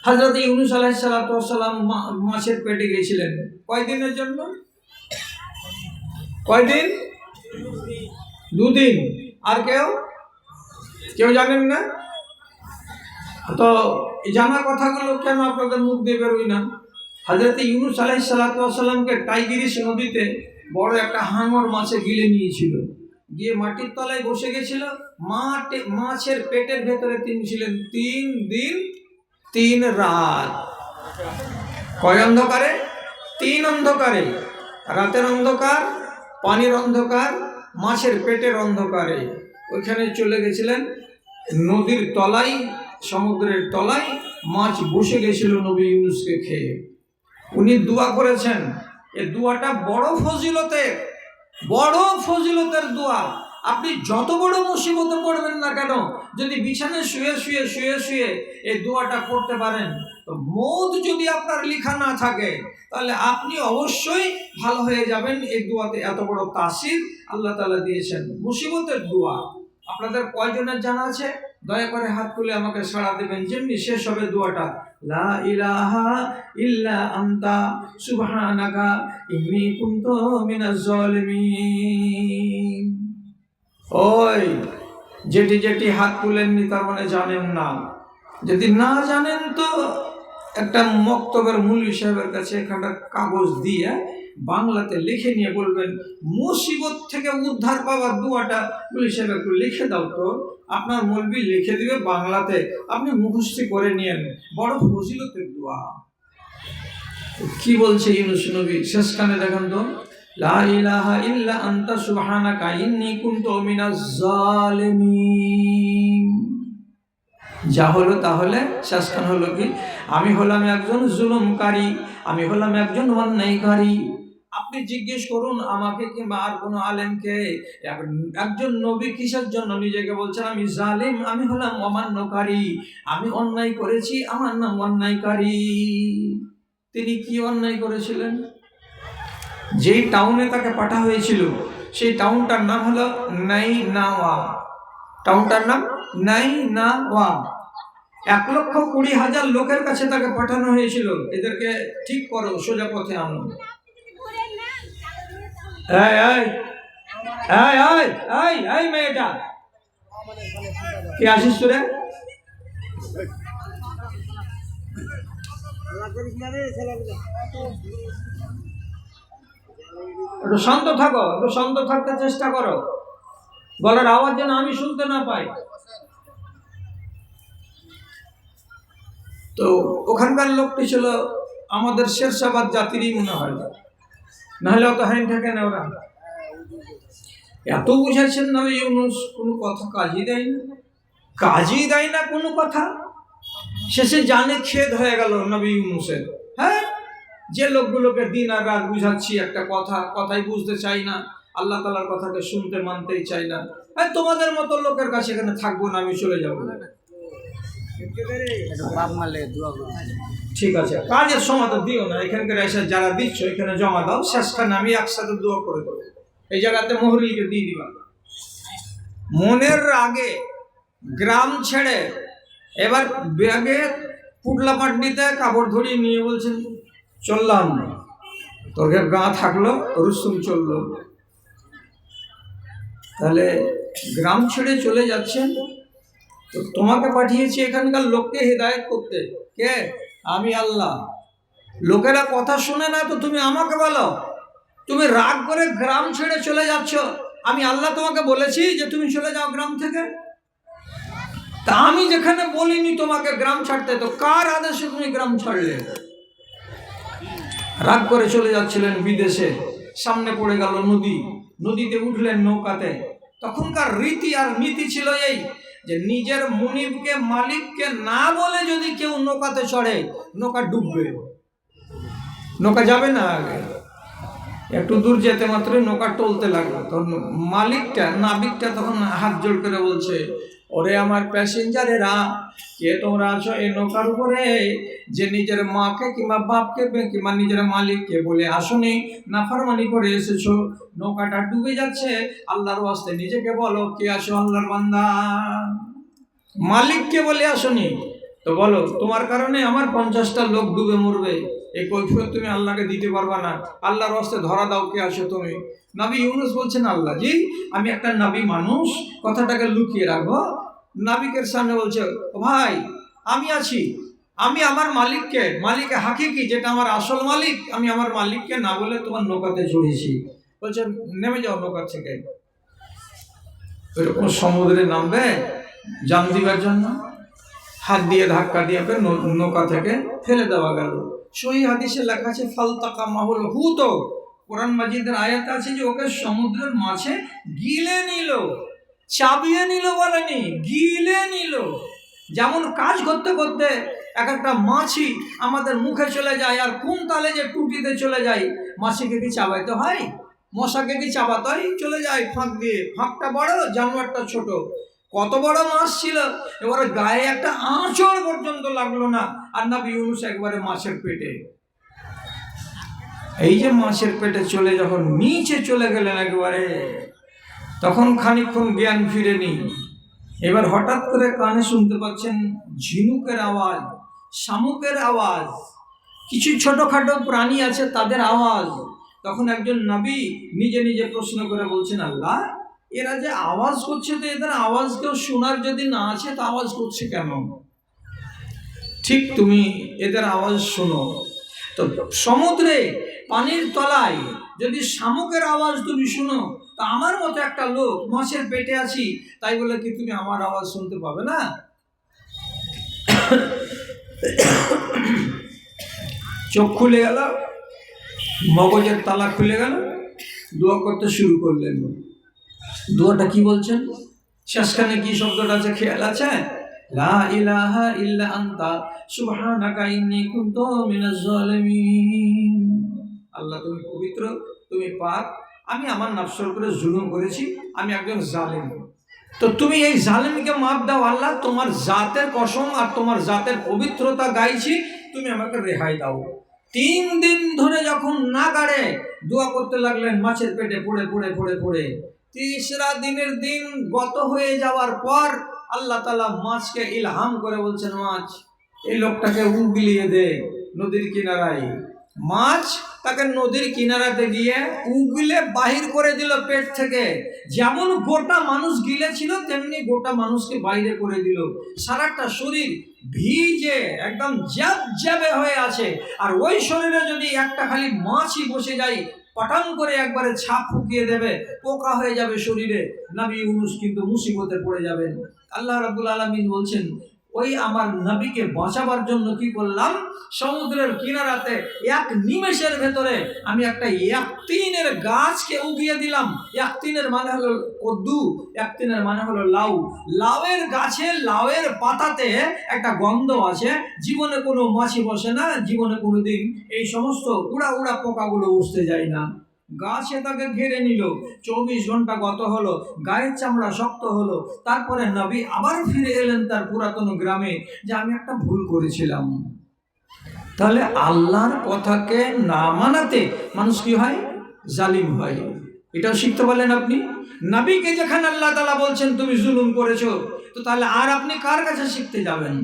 হযরত ইউনূস আলাইহিস সালাতু ওয়াস সালাম মাছের পেটে গিয়েছিলেন কয়দিনের জন্য? কয়দিন? 2 দিন। আর কেউ জানেন না? তো এই জানা কথাগুলো কেন আপনাদের মুখ দিয়ে বেরোয় না? হযরত ইউনূস আলাইহিস সালাতু ওয়াস সালামকে টাইগ্রিস নদীতে বড় একটা হাঙর মাছে গিলে নিয়েছিল, গিয়ে মাটির তলায় বসে গেছিল। মাছের পেটের ভেতরে তিনি ছিলেন 3 দিন 3 রাত। কয় অন্ধকারে? 3 অন্ধকারে। রাতের অন্ধকার, পানির অন্ধকার, মাছের পেটের অন্ধকারে। ওইখানে চলে গেছিলেন নদীর তলায়, সমুদ্রের তলায় মাছ বসে গেছিল নবী ইউনূসকে খেয়ে। উনি দোয়া করেছেন। এই দোয়াটা বড় ফজিলতের দোয়া। আপনি যত বড় মুসিবতে পড়বেন না কেন, যদি বিছানায় শুয়ে এই দোয়াটা করতে পারেন, তো মওত যদি আপনার লেখা না থাকে তাহলে আপনি অবশ্যই ভালো হয়ে যাবেন। এই দোয়াতে এত বড় তাসির আল্লাহ তাআলা দিয়েছেন। মুসিবতের দোয়া আপনাদের কয়জনের জানা আছে? দয়া করে হাত তুলে আমাকে সাড়া দেবেন। যেমনি শেষ হবে দোয়াটা, লা ইলাহা ইল্লা আনতা সুবহানাকা ইন্নী কুনতু মিনাজ জালিমিন। ওই যেটি হাত তুলেননি তার মানে জানেন না। যদি না জানেন তো একটা মক্তবের মৌলভী সাহেবের কাছে একটা কাগজ দিয়ে বাংলাতে লিখে নিয়ে বলবেন, মুসিবত থেকে উদ্ধার পাওয়ার দোয়াটা মৌলভী সাহেব একটু লিখে দাও তো। আপনার মৌলভী লিখে দিবে বাংলাতে, আপনি মুখস্থ করে নিয়েন। বড় ফজিলতের দোয়া। কি বলছে ইউনূস নবী শেষখানে দেখেন তো, লা ইলাহা ইল্লা আনতা সুবহানাকা ইন্নী কুনতু মিনাজ জালিমিন। যা হলো তাহলে শেষখান হলো কি, আমি হলাম একজন জুলুমকারী, আমি হলাম একজন অন্যায়কারী। আপনি জিজ্ঞেস করুন আমাকে কিংবা আর কোনো আলেমকে, একজন নবী কিসের জন্য নিজেকে বলছেন আমি জালিম, আমি হলাম অমান্যকারী, আমি অন্যায় করেছি, আমার নাম অন্যায়কারী। তিনি কি অন্যায় করেছিলেন? যেই টাউনে তাকে পাঠা হয়েছিল সেই টাউনটার নাম হলো নাইনাওয়া। টাউনটার নাম নাইনাওয়া। 1,20,000 লোকের কাছে তাকে পাঠানো হয়েছিল, এদেরকে ঠিক করো, সোজা পথে আনো। এই মেয়েটা কে আসিস তোরে? একটু শান্ত থাকো, একটু শান্ত থাকতে চেষ্টা করো, গলার আওয়াজ যেন আমি শুনতে না পাই। তো ওখানকার লোকটি ছিল আমাদের শেরশাবাদ জাতিরই মনে হয়, নাহলে অত হ্যাং থাকে না। ওরা এত বুঝাচ্ছেন নবী ইউনূস, কোনো কথা কাজই দেয় না কোনো কথা। শেষে জানে খেদ হয়ে গেল নবী ইউনূসের। হ্যাঁ, যে লোকগুলোকে দিন আর রাত বুঝাচ্ছি একটা কথাই বুঝতে চাই না, আল্লাহ তাআলার কথাকে শুনতে মানতেই চাই না, তোমাদের মতো লোকের কাছে এখানে থাকবো না, আমি চলে যাবো। ঠিক আছে, কাজের সময় তো দিও না, এখানকার এসে যারা দিচ্ছ এখানে জমা দাও, শেষখানে আমি একসাথে দোয়া করে দেবো। এই জায়গাতে মোহরিকে দিয়ে দিবা। মনের আগে গ্রাম ছেড়ে এবার ব্যাগে পুটলা পাটনিতে কাপড় ধরিয়ে নিয়ে বলছেন চললাম। তোর গা থাকলো, রুস্তুম চললো। তাহলে গ্রাম ছেড়ে চলে যাচ্ছেন, তো তোমাকে পাঠিয়েছি এখানকার লোককে হেদায়েত করতে। কে? আমি আল্লাহ। লোকেরা কথা শুনে না, তো তুমি আমাকে বলো। তুমি রাগ করে গ্রাম ছেড়ে চলে যাচ্ছ, আমি আল্লাহ তোমাকে বলেছি যে তুমি চলে যাও গ্রাম থেকে? তা আমি যেখানে বলিনি তোমাকে গ্রাম ছাড়তে, তো কার আদেশে তুমি গ্রাম ছাড়লে? রাগ করে চলে যাচ্ছিলেন বিদেশে, সামনে পড়ে গেল নদীতে উঠলেন নৌকাতে। তখনকার রীতি আর নীতি ছিল এই যে নিজের মুনিবকে মালিককে না বলে যদি কেউ নৌকাতে চড়ে, নৌকা ডুববে, নৌকা যাবে না। আগে একটু দূর যেতে মাত্রই নৌকা টলতে লাগলো। তখন নাবিকটা তখন হাত জোড় করে বলছে, ওরে আমার প্যাসেঞ্জারেরা, কে তোমরা আছো এই নৌকার উপরে যে নিজের মাকে কিংবা বাপকে কিংবা নিজের মালিককে বলে আসনি, নাফরমানি করে এসেছো, নৌকাটা ডুবে যাচ্ছে, আল্লাহর ওয়াস্তে নিজেকে বলো কে আছো আল্লাহর বান্দা। মালিককে বলে আসনি, তো বলো, তোমার কারণে আমার 50টা লোক ডুবে মরবে, এই কৈফিয়ত তুমি আল্লাহকে দিতে পারবা না, আল্লাহর রাস্তায় ধরা দাও, কে আছো তুমি? নবী ইউনূস বলছেন, আল্লাহ জি আমি একটা নবী মানুষ, কথাটাকে লুকিয়ে রাখবো। নাবিকের সামনে বলছে, ও ভাই আমি আছি, আমি আমার মালিকে হাকিকি, যেটা আমার আসল মালিক, আমি আমার মালিককে না বলে তোমার নৌকাতে চড়েছি। বলছে নেমে যাও নৌকা থেকে। ওইরকম সমুদ্রে নামবে জান দিবার জন্য, হাত দিয়ে ধাক্কা দিয়ে নৌকা থেকে ফেলে দেওয়া গেল। সহি হাদিসে লেখা আছে ফালতাকা মাহুল হুত, কোরআন মাজিদের আয়াত আছে যে ওকে সমুদ্রের মাছে গিলে নিল, চাবিয়ে নিল বলেনি, গিলে নিল। যেমন কাজ করতে করতে এক একটা মাছি আমাদের মুখে চলে যায়, আর কোন তালে যে টুটিতে চলে যায়, মাছিকে কি চাবাইতে হয়? মশাকে কি চাবাতে হয়? চলে যায় ফাঁক দিয়ে, ফাঁকটা বড়, জানোয়ারটা ছোট। কত বড় মাছ ছিল, এবারে গায়ে একটা আঁচড় পর্যন্ত লাগলো না, আর নবী ইউনূস একবারে মাছের পেটে। এই যে মাছের পেটে চলে যখন নিচে চলে গেলেন একবারে, তখন খানিকক্ষণ জ্ঞান ফিরেনি। এবার হঠাৎ করে কানে শুনতে পাচ্ছেন ঝিনুকের আওয়াজ, শামুকের আওয়াজ, কিছু ছোটখাটো প্রাণী আছে তাদের আওয়াজ। তখন একজন নবী নিজে নিজে প্রশ্ন করে বলছেন, আল্লাহ এরা যে আওয়াজ করছে, তো এদের আওয়াজ কেউ শোনার যদি না আছে তো আওয়াজ করছে কেন? ঠিক তুমি এদের আওয়াজ শোনো। তো সমুদ্রে পানির তলায় যদি শামুকের আওয়াজ তুমি শুনো, তো আমার মতো একটা লোক মাছের পেটে আছি, তাই বলে কি তুমি আমার আওয়াজ শুনতে পাবে না? চোখ খুলে গেল, মগজের তালা খুলে গেল, দোয়া করতে শুরু করলেন। দোয়াটা কি বলছেন? শেষখানে কি শব্দটা আছে খেয়াল আছে? লা ইলাহা ইল্লা আনতা সুবহানাকা ইন্নী কুনতু মিনাজ জালিমিন। আল্লাহ তুমি পবিত্র, তুমি পাক, আমি আমার নফসের উপরে জুলুম করেছি, আমি একজন জালিম। তো তুমি এই জালিমকে মাফ দাও আল্লাহ, তোমার জাতের কসম আর তোমার জাতের পবিত্রতা গাইছি, তুমি আমাকে রেহাই দাও। 3 দিন ধরে যখন না গাড়ে দোয়া করতে লাগলেন মাছের পেটে পড়ে পড়ে পড়ে পড়ে, 3রা দিনের দিন গত হয়ে যাওয়ার পর আল্লাহ তাআলা মাছকে ইলহাম করে বলছেন, মাছ এই লোকটাকে উগলিয়ে দে নদীর কিনারায়। মাছ তাকে নদীর কিনারাতে গিয়ে উগলে বাহির করে দিল পেট থেকে। যেমন গোটা মানুষ গিলেছিল তেমনি গোটা মানুষকে বাইরে করে দিল। সারাটা শরীর ভিজে একদম জ্যাবে হয়ে আছে, আর ওই শরীরে যদি একটা খালি মাছই বসে যায়, পটাং করে একবারে ছাপ ফুকিয়ে দেবে, পোকা হয়ে যাবে শরীরে। নবী ইউনূস কিন্তু মুসিবতে পড়ে যাবেন। আল্লাহ রাব্বুল আলামিন বলছেন, ওই আমার নবীকে বাঁচাবার জন্য কি করলাম, সমুদ্রের কিনারাতে এক নিমেষের ভেতরে আমি একটা ইয়াকতিনের গাছকে উগিয়ে দিলাম। ইয়াকতিনের মানে হলো কদ্দু, ইয়াকতিনের মানে হলো লাউ। লাউয়ের গাছে লাউয়ের পাতাতে একটা গন্ধ আছে, জীবনে কোনো মাছি বসে না, জীবনে কোনো দিন এই সমস্ত উড়া উড়া পোকাগুলো বসতে যায় না। গাছে তাকে ঘিরে নিল, 24 ঘন্টা গত হলো, গায়ের চামড়া শক্ত হলো। তারপরে নবী আবার ফিরে এলেন তার পুরাতন গ্রামে, যে আমি একটা ভুল করেছিলাম। তাহলে আল্লাহর কথাকে না মানাতে মানুষ কি হয়? জালিম হয়। এটাও শিখতে পারলেন আপনি। নবীকে যেখানে আল্লাহ তাআলা বলছেন তুমি জুলুম করেছো, তো তাহলে আর আপনি কার কাছে শিখতে যাবেন?